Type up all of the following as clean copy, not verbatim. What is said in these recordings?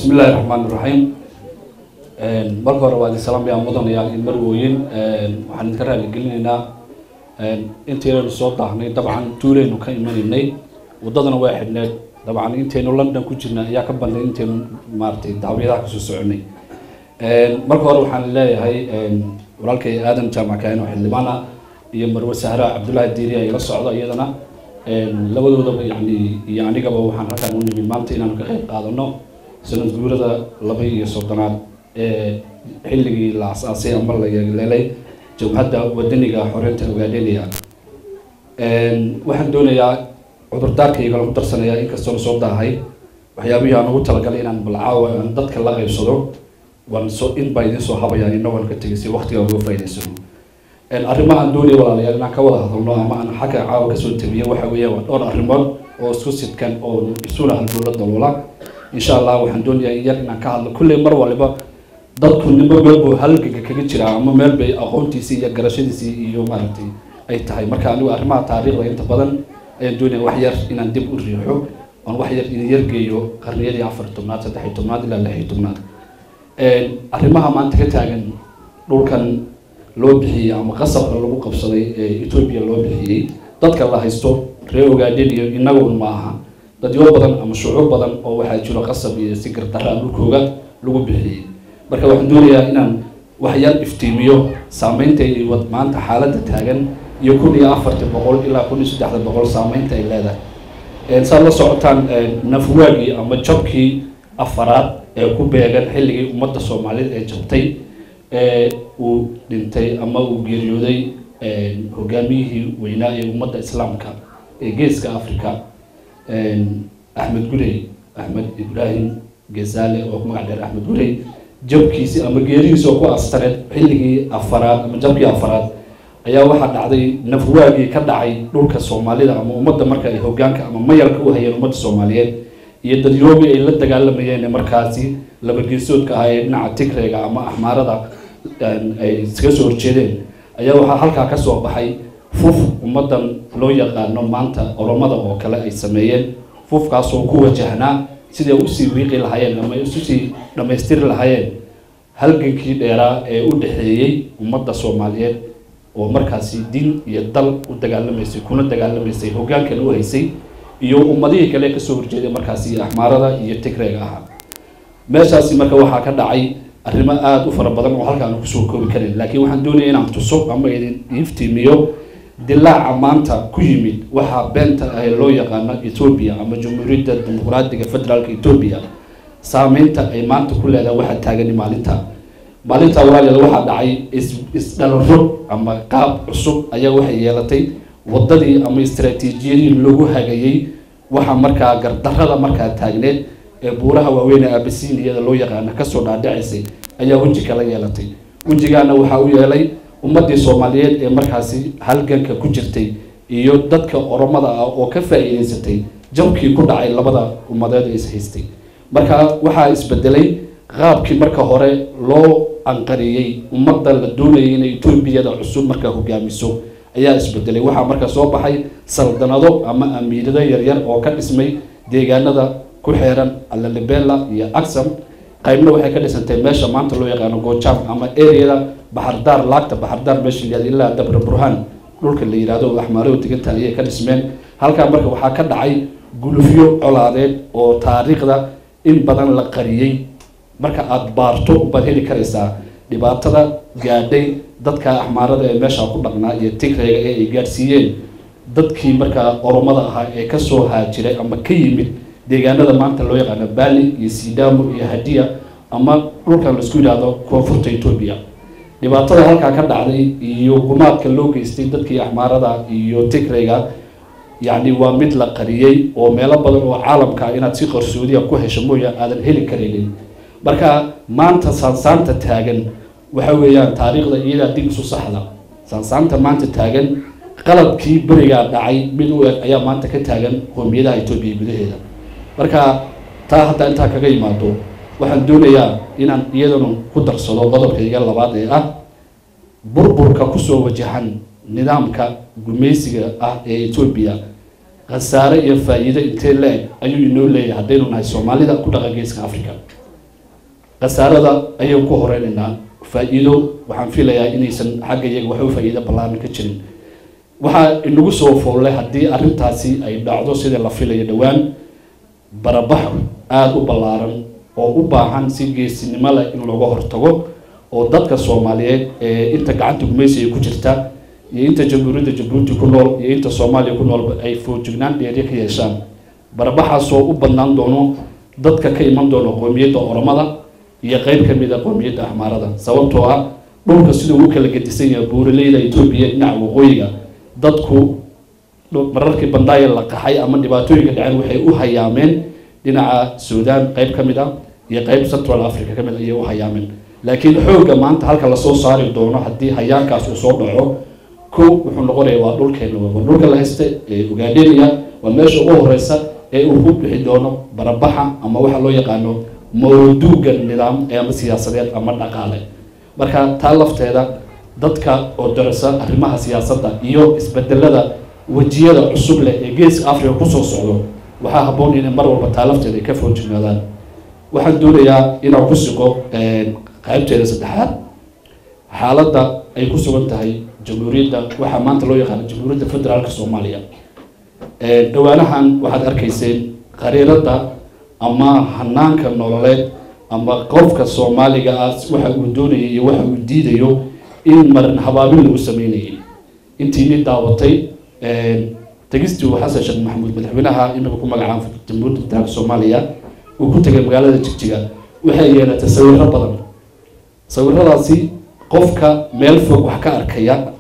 بسم الله الرحمن الرحيم. marka hore waa salaam yaa mudanayaal in marwooyin waxaan idinka raali gelinaynaa intaynu soo daahnay dabcan tuuleenu ka imaninay wadadana waa xidhneed dabcan intaynu London ku jirnaa ayaa ka banday intaynu maartay daawiyadaha ku soo soconay marka hore waxaan leeyahay walaalkay aadan jaamacayn xildhibaana iyo marwo sahra cabdullaahi diiri ay la socdo iyadana labadoodaba iyo anigaba waxaan halkaan u nimid maanta inaan ka qayb qaadano sanad guurada 12 xilligii la asaasay ama la yeelay jabhadda wadaniga xoreynta ogaadeenaya waxaan doonayaa cudurdaarkayga lagu darsanayaa inkastoo soo daahay waxyaabihii aan ugu talagalay inaan balcaawa aan dadka la qaybsado waan soo in baa idin soo habayaan inagoo ka tagay si waqtiga uga faa'iideysano arrimaha aan doonaya walaalayaal inaan ka wada hadalno ama aan xagga caawa ka soo tabiyo waxa weeyaan waa dhowr arrimood oo isku sidkan oo isuuna halbowlada loola insha Allah waxaan doonayaa in yar inaan ka hadlo kulley mar waliba dadku nimba meel halgaga kaga jira ama meel bay aqoontiisa iyo garashadiisa iyo maaragtay ay tahay marka anigu arrimaha taariikhda inta badan ayaan doonayaa wax yar inaan dib u riixo aan wax yar in yar geeyo qarniyadii 14aad 13aad ilaa 16aad arrimaha maanta ka taagan dhulkan loo bixiyay ama qasabka lagu qabsaday Ethiopia loo bixiyay dadka la haysto reer ogaadeen iyo inagu ma aha dad yoo badan ama shucuub badan oo waxa jiro qasab iyo si gardarra dhulkooga lagu bixiyay marka waxaan doonayaa inaan wax yar iftiimiyo saameynta ay wad maanta xaaladda taagan iyo 1400 ilaa 1300 saameynta ay leedahay saad la socotaan nafwaagii ama jabkii afaraad ee ku beegan xilligii ummadda Soomaaliyeed ee jabtay uu dhintay ama uu geeriyooday hogaamiyihii weynaa ee ummadda Islaamka ee geeska Afrika Ahmed Gurey Ahmed Ibrahim Gezale oo magac dheer Ahmed Gurey jabkiisi ama geeridiisa ku astareed xilligii afaraad ama jabkii afaraad ayaa waxa dhacday nafwaagii ka dhacay dhulka Soomaalida ama ummadda marka ay hogaanka ama mayalka u hayeen ummadda Soomaaliyeed iyo dadyoobay ay la dagaalamayeen markaasi laba geesoodka ah ee dhinaca Tigreega ama Axmaarada ay iska soo horjeedeen ayaa waxa halka ka soo baxay fuf ummadan loo yaqaano maanta oromada oo kale ay sameeyeen fufkaas oo ku wajahnaa sidii u sii wiiqi lahaayeen ama isu sii dhameystir lahaayeen halgankii dheeraa ee u dhaxeeyay ummadda Soomaaliyeed oo markaasi diin iyo dal u dagaalameysay kuna dagaalameysay hogaanka loo haysay iyo ummadihii kale ka soo horjeeday markaasi Axmaarada iyo Tigreega ah meeshaasi marka waxa ka dhacay arrimo aad u fara badan oo halkaan ku soo koobi karin laakiin waxaan doonayaa inaan tuso ama idin iftiimiyo dilaaca maanta ku yimid waxa beenta ay loo yaqaan Ethiopia ama Jamhuuriyadda Dimuqraadiga Federaalka Ethiopia saameynta ay maanta ku leedahay waxa taagan maalinta walaalayaal waxa dhacay isdhalaro ama qaab cusub ayaa waxa yeelatay wadadii ama istiraatiijiyadii lagu hagayay waxa markaa gardarrada markaa taagneed ee buuraha waaweyn ee Abyssinia loo yaqaan ka soo dhaadhacisay ayaa waji kala yeelatay wajigaana waxa uu yeelay ummadii Soomaaliyeed ee markaasi halganka ku jirtay iyo dadka oromada ah oo ka faa'iideysatay jabkii ku dhacay labada ummadeed ee is haystay marka waxa isbedelay qaabkii marka hore loo anqariyay ummadda la doonayay in Ethiopia cusub marka hogaamiso ayaa isbedelay waxa marka soo baxay saldanado ama amiirada yar yar oo ka dhismay deegaanada ku xeeran Lalibela iyo Aksum qaybna waxay ka dhisantay meesha maanta loo yaqaan Goojam ama area Bahardar laagta Bahardar meesha ilaa Dabra Burhan dhulka la yiraahdo Axmaarada tiganta ay ka dhismeen halka marka waxa ka dhacay gulufyo colaadeed oo taariikhda in badan la qariyay marka aad baarto baad heli karaysaa dhibaatada gaadhay dadka Axmaarada ee meesha ku dhaqnaa iyo Tigreega ee ay gaarsiiyeen dadkii marka oromada ahaa ee ka soo haajiray ama ka yimid deegaanada maanta loo yaqaan Bali iyo Sidamo iyo Hadiya ama dhulkan la isku yiraahdo koonfurta Ethiopia dhibaatada halka ka dhacday iyo gumaadka loo geystay dadkii Axmaarada iyo Tigreega waa mid la qariyay oo meelo badan oo caalamka inaad si qarsoodiya ku hesho mooya aadan heli karin marka maanta saansaanta taagan waxa weeyaan taariikhda iyada dib isu saxda saansaanta maanta taagan qaladkii bariga dhacay mid u ayaa maanta ka taagan qoomiyadaha Ethiopia gudaheeda marka taa hadda inta kaga yimaado waxaan doonayaa inaan iyadana ku darsado qodobkayga labaad ee ah burburka ku soo wajahan nidaamka gumeysiga ah ee Ethiopia khasaare iyo faa'iido intee leeg ayuu inoo leeyahay hadaynu nahay Soomaalida ku dhaqan geeska Afrika khasaarada ayaan ku horeynaynaa faa'iido waxaan filayaa inaysan xagga iyaga waxba faa'iido ballaaran ka jirin waxaa inagu soo foollay haddii arrintaasi ay dhacdo sida la filayo dhowaan barabax aada u ballaaran oo u baahan si geesinimo leh in looga hortago oo dadka Soomaaliyeed ee inta gacanta gumaysiga ku jirta iyo inta jamhuuriyadda Jabuuti ku nool iyo inta Soomaaliya ku nool ay foojignaan dheeri ka yeeshaan barabaxaas oo u bannaan doono dadka ka iman doono qoomiyadda Oromada iyo qayb ka mid ah qoomiyadda Axmaarada sababtoo ah dhulka sidoo uu kala gedisan yahay buuraleyda Itoobiya dhinaca waqooyiga dadku mararkii bandaaya la qaxay ama dhibaatooyinka dhaceen waxay u hayaameen dhinaca Suudaan qayb ka mid ah iyo qayb Central Africa ka mid ah u hayaameen laakiin xoogga maanta halka la soo saari doono haddii hayaankaas uu soo dhaco ko wuxuu noqonayaa waa dhulkeena waa dhulka la haysta ee Ogaadeniya waa meesha ugu horeysa ee uu ku bixi doono barabaxa ama waxa loo yaqaano mawduuga nidaam ama siyaasadeed ama dhaqaale marka taa lafteeda dadka oo darasa arrimaha siyaasadda iyo isbedelada wajiyada cusub leh ee geeska Afrika ku soo socdo waxaa habboon in mar walba taa lafteeda ka foojignaadaan waxaan doonayaa inaan ku siqo qaybteeda saddexaad xaaladda ay ku sugan tahay jamhuuriyadda waxaa maanta loo yaqaan jamhuuriyadda federaalka Soomaaliya dhawaanahan waxaad arkayseen qariirada ama hanaanka nololeed ama qofka Soomaaliga ah waxa uu doonayo iyo waxa uu diidayo in marin habaabin lagu sameeyay intii mid daawatay tagistu Xasan Sheekh Maxamuud madaxweynaha inuu ku magacaabo jamhuuriyadda federaalka Soomaaliya uu ku tagay magaalada Jigjiga waxay yeelatay sawirro badan sawirradaasi qofka meel fog wax ka arkaya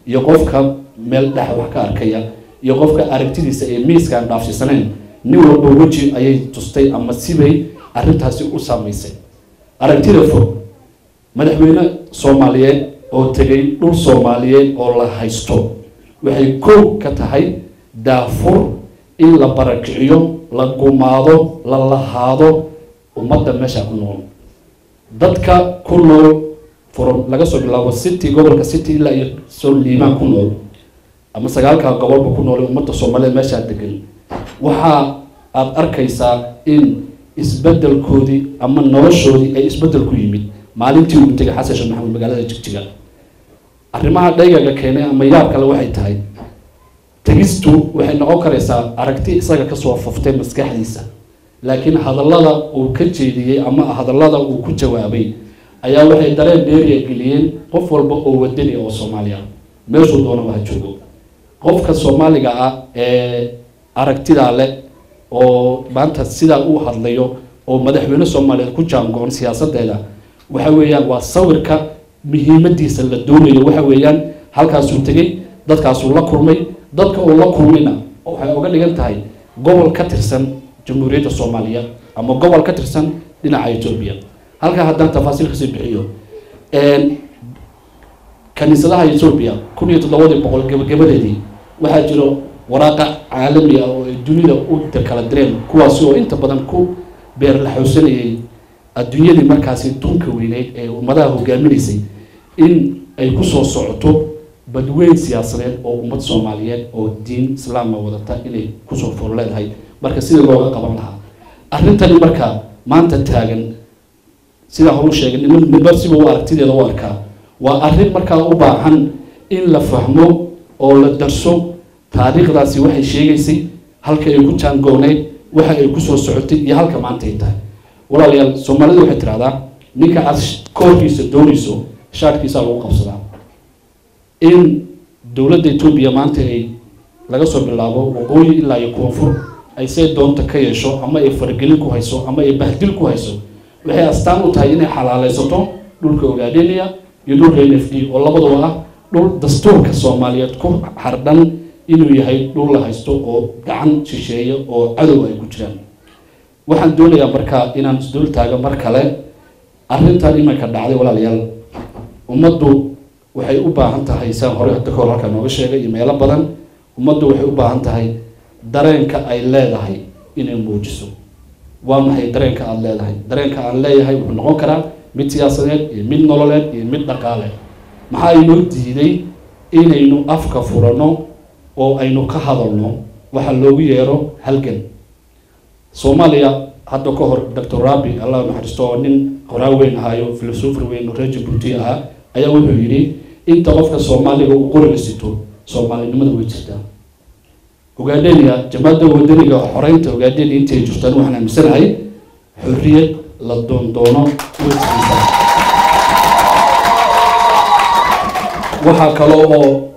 iyo qofka meel dhex wax ka arkaya iyo qofka aragtidiisa ee miiskan dhaafsisaneen nin walba waji ayay tustay ama sibay arrintaasi u saameysay aragtida fog madaxweyne Soomaaliyeed oo tagay dhul Soomaaliyeed oo la haysto waxay koob ka tahay daafur in la barakiciyo la gumaado la lahaado ummadda meesha ku nool dadka ku nool from laga soo bilaabo city gobolka city ilaa iyo soo liimaan ku nool ama sagaalka gobolka ku nool ummadda Soomaaliyeed meesha degan waxa aad arkaysaa in isbedelkoodii ama noloshoodii ay isbedel ku yimid maalintii uu tagay Xasan Sheekh Maxamuud magaalada Jigjiga arrimaha dhaygaga keenay ama yaab kale waxay tahay tagistu waxay noqon karaysaa aragti isaga ka soo faftay maskaxdiisa laakiin hadallada uu ka jeediyay ama hadallada uu ku jawaabay ayaa waxay dareen dheeri geliyeen qof walba oo wadani oo Soomaaliya meeshu doona waa joogo qofka Soomaaliga ah ee aragtida leh oo maanta sida uu hadlayo oo madaxweyne Soomaaliyeed ku jaangoon siyaasadeeda waxa weeyaan waa sawirka muhiimadiisa la doonayo waxa weeyaan halkaas uu tagay dadkaas uu la kulmay dadka uu la kulmayna waxay uga dhigan tahay gobol ka tirsan jamhuuriyadda Soomaaliya ama gobol ka tirsan dhinaca Itoobiya halka haddaan tafaasiil ka sii bixiyo kaniisadaha Itoobiya 1700 gabadheedii waxaa jiro waraaqa caalami ah oo dunida u kala direen kuwaas oo inta badan ku beer la xoosanayay adduunyadii markaasi dunka weyneed ee ummadaha hogaaminaysay in ay ku soo socoto badweyn siyaasadeed oo ummad Soomaaliyeed oo diin islaam wadata inay ku soo fool leedahay marka sida looga qaban lahaa arrintani marka maanta taagan sida hore u sheegay niman siba u aragtideeda u arkaa waa arrin marka u baahan in la fahmo oo la darso taariikhdaasi waxay sheegaysay halka ay ku jaangooneyd waxa ay ku soo socotay iyo halka maanta ay tahay walaalayaal Soomaalidu waxay tiraahdaa ninka aad koorkiisa doonayso shaadkiisa lagu qabsadaa in dawladda Itoobiya maanta ay laga soo bilaabo waqooyi ilaa iyo koonfur ay say doonta ka yeesho ama ay fargelin ku hayso ama ay bahdil ku hayso waxay astaan u tahay inay xalaalaysato dhulka Ogaadeniya iyo dhulka NFD oo labaduba ah dhul dastuurka Soomaaliyeed ku xardhan inuu yahay dhul la haysto oo gacan shisheeye oo cadow ay ku jiraan waxaan doonayaa marka inaan isdul taago mar kale arrintan imanka dhacday walaalayaal ummaddu waxay u baahan tahay saan hore hadda kor halka nooga sheegay iyo meelo badan ummaddu waxay u baahan tahay dareenka ay leedahay inay muujiso waa maxay dareenka aad leedahay dareenka aan leeyahay wuxuu noqon karaa mid siyaasadeed iyo mid nololeed iyo mid dhaqaale maxaa inoo diiday inaynu afka furano oo aynu ka hadalno waxa loogu yeero halgan Soomaaliya hadda ka hor Dr. Rabi Allah naxariisto nin qoraa weyn ahayo philosopher weyn oo reer Djibouti ah ayaa wuxuu yiri inta qofka Soomaaliga uu qoriga sito Soomaalinimada way jirtaa ogaadeenaya jamaacada wadaniga xoreynta ogaadeen intay jirtaan waxaan aaminsanahay xorriyad la doono way jirtaa waxa kale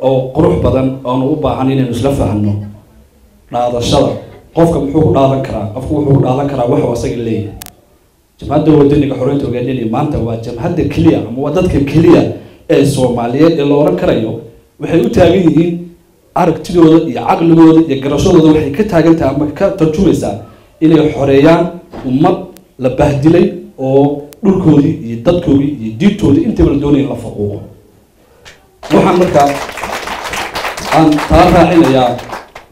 oo qurux badan oo u baahan inaynu isla fahanno dhaadashada qofka muxuu ku dhaadan karaa qofku wuxuu dhaadan karaa wax asaga leeyahay jamaacada wadaniga xoreynta ogaadeen maanta waa jamaacada kaliya ama waa dadka kaliya ee Soomaaliyeed ee la oran karayo waxay u taagan yihiin aragtidooda iyo caqligooda iyo garashadooda waxay ka taagan tahay ama ka tarjumaysaa inay xoreeyaan ummad la bahdilay oo dhulkoodii iyo dadkoodii iyo diintoodii intaba la doonayay la faquuqo waxaan markaa aan taaraacinayaa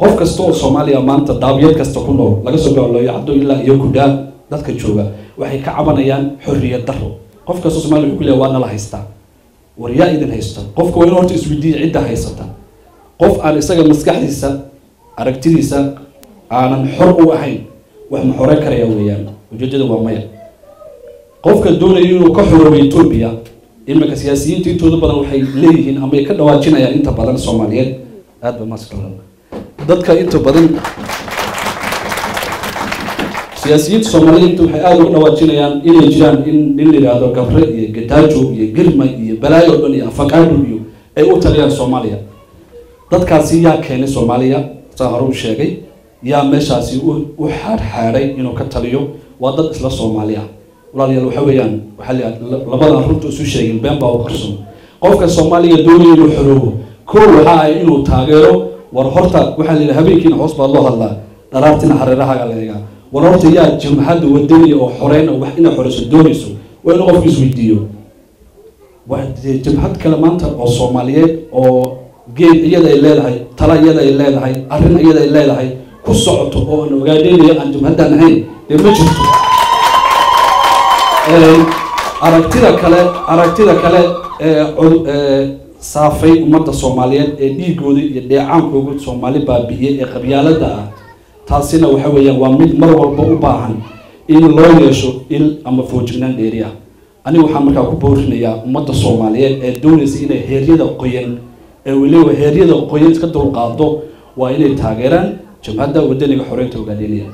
qof kasta oo Soomaaliya maanta daabiyad kasta ku nool laga soo gaaro yacdo ilaa iyo gudaa dadka jooga waxay ka cabanayaan xorriyad darro qof kasta Soomaaliya wuxuu leeyahay waa nala haystaa wariyaa idin haysta qofka waa inuu horta isweydiiyo cidda haysata qof aan isaga maskaxdiisa aragtidiisa aanan xor u ahayn wax ma xorey karaya weeyaan ujeedada waa maya qofka doonaya inuu ka xoroobo Itoobiya imika siyaasiyiinta intooda badan waxay leeyihiin ama ay ka dhawaajinayaan inta badan Soomaaliyeed aad ba maasqalan dadka inta badan siyaasiyiinta Soomaaliyeed waxay aad uga dhawaajinayaan inay jiraan in la yiraahdo gabre iyo gadaajo iyo girma iyo balaayo dhan iyo afaqaado iyo ay u taliyaan Soomaaliya dadkaasi yaa keenay Soomaaliya saaru sheegay yaa meeshaasi u xaarxaaray inuu ka taliyo waa dad isla Soomaaliya walaalayaal waxa weeyaan waxa labada runta isu sheegin been baa u qarsoon qofka Soomaaliya doonaya inuu xoroobo koow waxa ay inuu taageero war horta waxa la yiraahdaa habeenkiina hoos baa loo hadlaa dharaartina hareeraha la eega war horta yaa jamaacada wadaniga oo xoreyn wax ina xoreyso doonayso waa inuu qofku isweydiiyo waa jamaacad kale maanta oo Soomaaliyeed oo geed iyada ay leedahay tala iyada ay leedahay arrin iyada ay leedahay ku socoto oo aan ogaadeenayo aan jamaacaddan ahayn ee ma jirto aragtida kale saafay ummadda Soomaaliyeed ee dhiigooda iyo dheecaankooda Soomaali baabi'iyay ee qabyaalada ah taasina waxa weeyaan waa mid mar walba u baahan in loo yeesho il ama foojignaan dheeri ah aniga waxaan markaa ku boorinayaa ummadda Soomaaliyeed ee doonaysa inay heeryada qoyan ee waliba heeryada qoyan iska dulqaado waa inay taageeraan jamaacada wadaniga xoreynta ogaadeenaya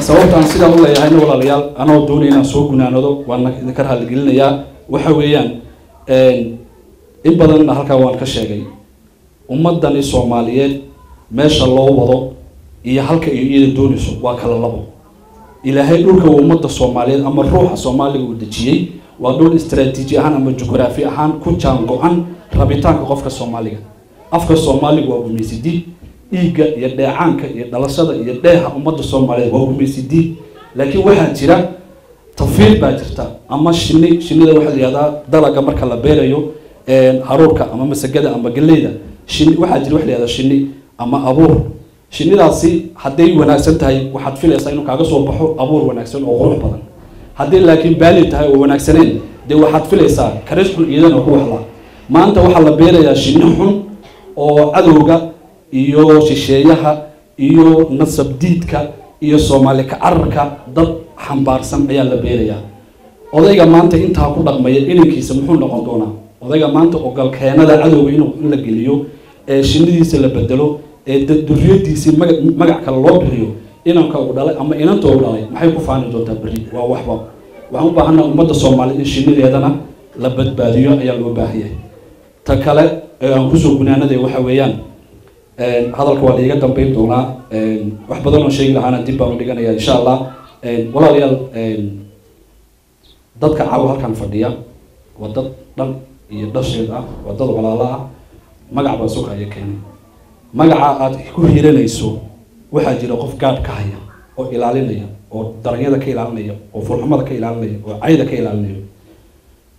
sababtaan sidaa u leeyahay walaalayaal anoo doonayna soo gunaanado waan idinka raali gelinayaa waxa weeyaan in badan halka waan ka sheegay ummadani Soomaaliyeed meesha loo wado iyo halka ay iyada doonayso waa kala labo ilaahay dhulka ummadda Soomaaliyeed ama ruuxa Soomaaliga uu dajiyay waa dhul istiraatiiji ahaan ama juqraafi ahaan ku jaan go'an rabitaanka qofka Soomaaliga afka Soomaaliga waa gumaysidii dhiigga iyo dheecaanka iyo dhalashada iyo dheeha ummadda Soomaaliyeed waa gumaysidii laakiin waxa jira tafiir baa jirta ama shinida waxa la yiraahdaa dalaga marka la beerayo haruurka ama masagada ama galeyda waxa jira waxa la yiraahdaa shini ama abuur shinidaasi haday wanaagsan tahay waxaad filaysaa inuu kaaga soo baxo abuur wanaagsan oo qurux badan haddii laakiin baali tahay oo wanaagsaneen de waxaad filaysaa karees xun iyadana ku waxla maanta waxa la beerayaa shini xun oo cadowga iyo shisheeyaha iyo nasabdiidka iyo Soomaali ka cararka dad xambaarsan ayaa la beerayaa odayga maanta inta ku dhaqmaya inankiisa muxuu noqon doonaa odayga maanta oo galkeenada cadowga inuu la geliyo ee shinidiisa la bedelo ee duriyadiisa magac kale loo bixiyo inanka uu dhalay ama inanta uu dhalay maxay ku faani doontaa bari waa waxba waxaan u baahanahay ummadda Soomaaliyeed in shinideedana la badbaadiyo ayaa loo baahan yahay ta kale aan ku soo gunaanaday waxa weeyaan hadalka waa iga dambeyn doonaa wax badan oo sheegi lahaana dib baan u dhiganayaa insha Allah walaalayaal dadka caawa halkan fadhiya wadad dhan iyo dhasheed ah wadada walaala ah magac baa soo kaya keenay magaca aad ku hiiranayso waxa jira qof gaad ka haya oo ilaalinaya oo daranyada ka ilaalinaya oo furxumada ka ilaalinaya oo cayda ka ilaalinaya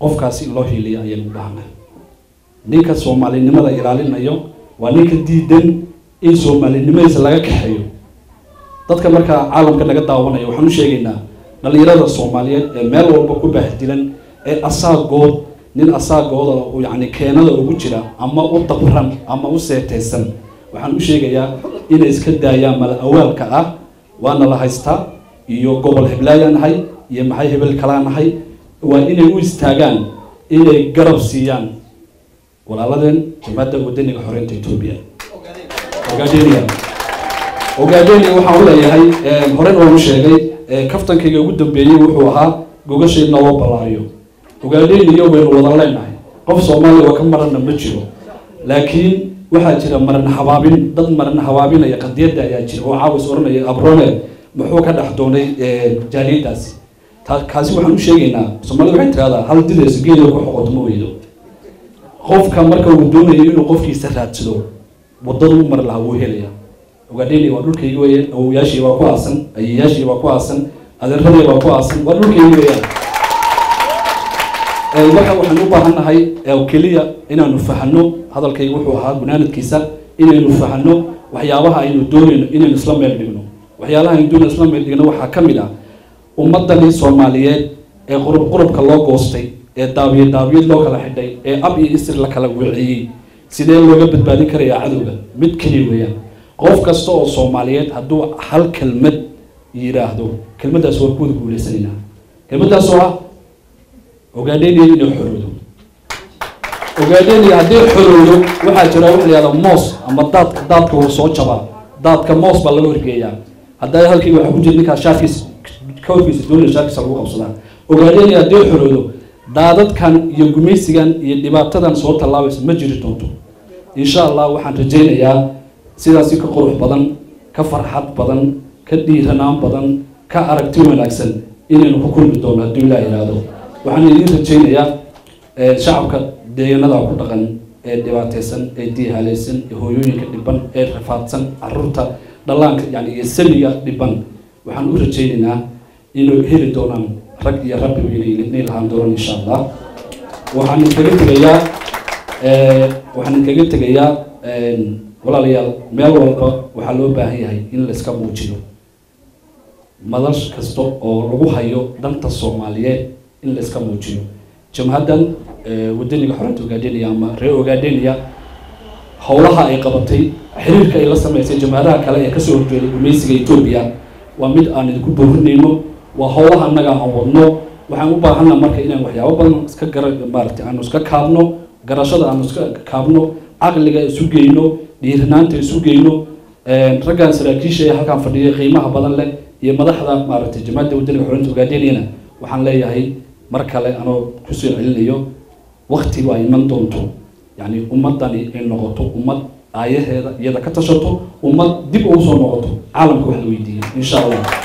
qofkaasi loo hiiliyo ayaan u baahnaa ninka Soomaalinimada ilaalinayo waa ninka diidan in Soomaalinimada laga kaxeeyo dadka marka caalamka naga daawanayo waxaan u sheegaynaa dhalinyarada Soomaaliyeed ee meel walba ku baahdilan ee asaagood nin asaagooda oo yaani keenada ugu jira ama u dabran ama u seetaysan waxaan u sheegayaa inay iska daayaan mal awaalka ah waana la haystaa iyo gobol heblaayaan nahay iyo maxay hebel kalaa nahay waa inay u istaagaan inay garab siiyaan walaaladeen jamaacadda wadaniga xoreynta Itoobiya ogaadeenaya waxaan u leeyahay horena waan u sheegay kaftankayga ugu dambeeyay wuxuu ahaa gogashayna loo balaariyo ogaadeenaya waynu wada leenahay qof Soomaali waa ka marana ma jiro laakiin waxaa jira maran habaabin dad maran habaabinaya qadiyada ayaa jira oo caawis oranaya abrone muxuu ka dhax doonay jaaliyadaasi kaasi waxaan u sheegaynaa Soomaalidu waxay tiraahdaa hal dilees geeyo ku xoqoto ma weydo qofka marka uu doonayo inuu qofkiisa raadsado wadada u mar laha uu helaya ogaadeenaya waa dhulkayga weeyaan awooyaashii waa ku aasan ayeeyaashii waa ku aasan adeeradii waa ku aasan waa dhulkayga weeyaan marka waxaan u baahanahay kaliya inaanu fahanno hadalkayga wuxuu ahaa gunaanadkiisa inaynu fahanno waxyaabaha aynu doonayno inaynu isla meel dhigno waxyaalaha aynu doonayno isla meel dhigno waxaa ka mid ah ummadani Soomaaliyeed ee qurubka loo goostay ee daabiyad loo kala xidhay ee ab iyo isir la kala wiciyay sidee looga badbaadin karayaa cadowga mid kaliya weeyaan qof kasta oo Soomaaliyeed hadduu hal kelmad yiraahdo kelmadaas waa ku guuleysanayna kelmadaas oo ah ogaadeenaya inuu xoroodo ogaadeenaya haddii xoroodo waxaa jira wax la yiraahdo moos ama daadka uu soo jabaa daadka moos baa lagu horgeeyaa hadday halkii waxa ku jira ninka shaafis kawfiis dowladda shaafis lagu qabsadaa ogaadeenaya haddii xoroodo daadadkan iyo gumaysigan iyo dhibaatadan soo talaabaysa ma jiri doonto insha Allah waxaan rajaynayaa sidaas ka qurux badan ka farxad badan ka dhiiranaan badan ka aragti wanaagsan inaynu ku kulmi doono haddii Ilaahay yiraahdo waxaan idin rajaynayaa shacabka deegaanada ku dhaqan ee dhibaataysan ee diihaalaysan ee hooyooyinka dhiban ee rafaadsan carruurta dhalaanka yani iyo samiga dhiban waxaan u rajaynaynaa inuu heli doonaan rag iyo rabbi inay lahaan doonaan insha Allah waxaan kaga tegayaa walaalayaal meel walba waxaa loo baahan yahay in la iska muujiyo madal kasta oo lagu hayo danta Soomaaliyeed in la iska muujiyo jamhadan wadaniga xoreynta ogaadeenaya ama reer ogaadeenaya howlaha ay qabatay xiriirka ay la sameysay jamhadaha kale ee ka soo horjeeday gumaysiga Itoobiya waa mid aan idinku boorinayno waa howlaha annaga aan wadno waxaan u baahanaa marka inaan waxyaabo badan iska aanu iska kaabno garashada aanu iska kaabno aqliga isu geyno dhiiranaanta isu geyno raggan saraakiisha ee halkan fadhiya qiimaha badan leh iyo madaxda jamaacadda wadaniga xoreynta ogaadeenayana waxaan leeyahay mar kale anoo ku soo celinayo waqti waa iman doonto yani ummadani ay noqoto ummad aayaheeda iyada ka tashato ummad dib ugu soo noqoto caalamka wax la weydiiyo insha Allah